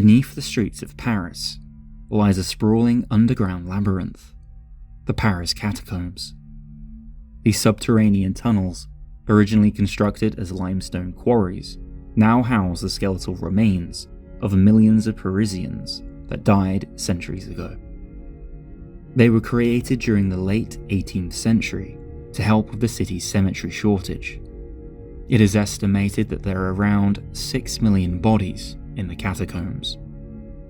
Beneath the streets of Paris lies a sprawling underground labyrinth, the Paris Catacombs. These subterranean tunnels, originally constructed as limestone quarries, now house the skeletal remains of millions of Parisians that died centuries ago. They were created during the late 18th century to help with the city's cemetery shortage. It is estimated that there are around 6 million bodies in the catacombs.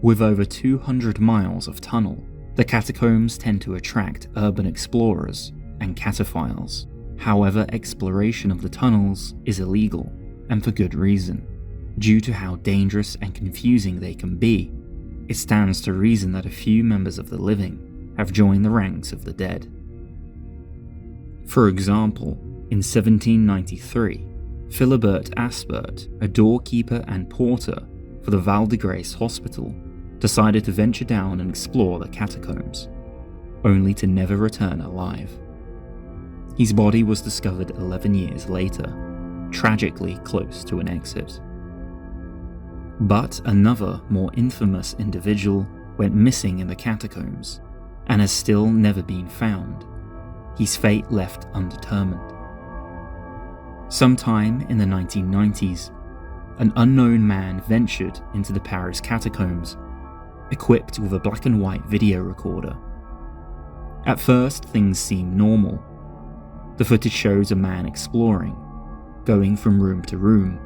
With over 200 miles of tunnel, the catacombs tend to attract urban explorers and cataphiles. However, exploration of the tunnels is illegal, and for good reason. Due to how dangerous and confusing they can be, it stands to reason that a few members of the living have joined the ranks of the dead. For example, in 1793, Philibert Aspert, a doorkeeper and porter for the Val de Grace Hospital, decided to venture down and explore the catacombs, only to never return alive. His body was discovered 11 years later, tragically close to an exit. But another, more infamous individual went missing in the catacombs and has still never been found. His fate left undetermined. Sometime in the 1990s, an unknown man ventured into the Paris catacombs, equipped with a black and white video recorder. At first, things seem normal. The footage shows a man exploring, going from room to room,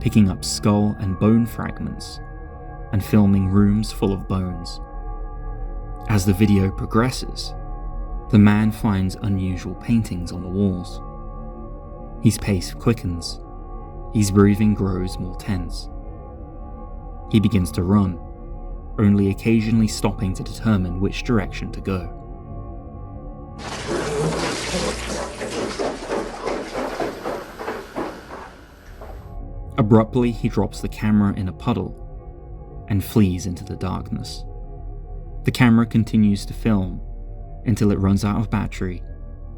picking up skull and bone fragments, and filming rooms full of bones. As the video progresses, the man finds unusual paintings on the walls. His pace quickens, his breathing grows more tense. He begins to run, only occasionally stopping to determine which direction to go. Abruptly, he drops the camera in a puddle and flees into the darkness. The camera continues to film until it runs out of battery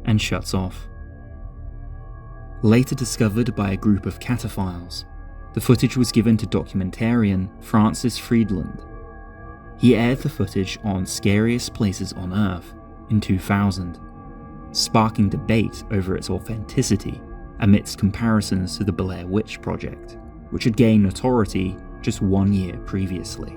and shuts off. Later discovered by a group of cataphiles, the footage was given to documentarian Francis Friedland. He aired the footage on Scariest Places on Earth in 2000, sparking debate over its authenticity amidst comparisons to the Blair Witch Project, which had gained notoriety just 1 year previously.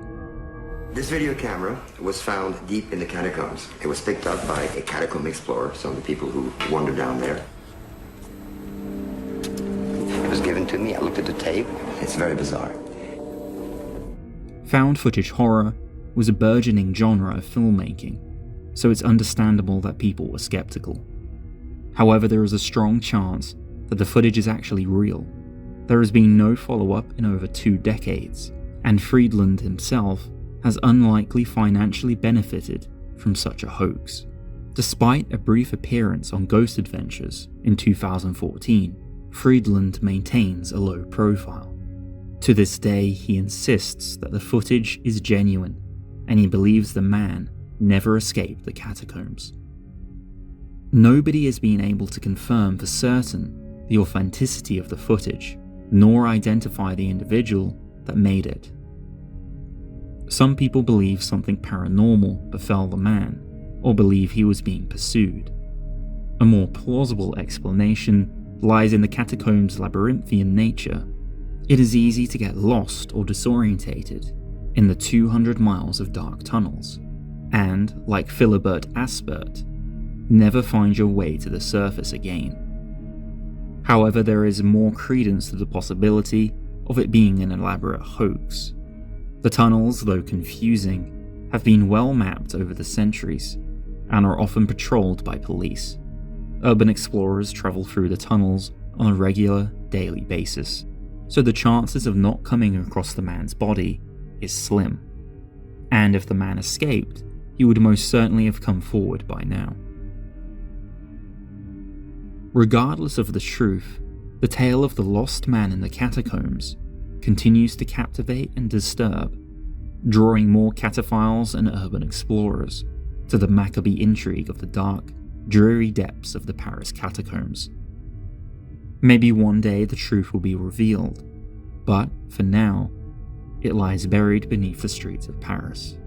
This video camera was found deep in the catacombs. It was picked up by a catacomb explorer, some of the people who wandered down there. It was given to me, I looked at the tape. It's very bizarre. Found footage horror was a burgeoning genre of filmmaking, so it's understandable that people were skeptical. However, there is a strong chance that the footage is actually real. There has been no follow-up in over 2 decades, and Friedland himself has unlikely financially benefited from such a hoax. Despite a brief appearance on Ghost Adventures in 2014, Friedland maintains a low profile. To this day, he insists that the footage is genuine, and he believes the man never escaped the catacombs. Nobody has been able to confirm for certain the authenticity of the footage, nor identify the individual that made it. Some people believe something paranormal befell the man, or believe he was being pursued. A more plausible explanation lies in the catacombs' labyrinthian nature. It is easy to get lost or disorientated in the 200 miles of dark tunnels, and, like Philibert Aspert, never find your way to the surface again. However, there is more credence to the possibility of it being an elaborate hoax. The tunnels, though confusing, have been well mapped over the centuries and are often patrolled by police. Urban explorers travel through the tunnels on a regular, daily basis, so the chances of not coming across the man's body is slim. And if the man escaped, he would most certainly have come forward by now. Regardless of the truth, the tale of the lost man in the catacombs continues to captivate and disturb, drawing more cataphiles and urban explorers to the macabre intrigue of the dark, dreary depths of the Paris catacombs. Maybe one day the truth will be revealed, but for now, It lies buried beneath the streets of Paris.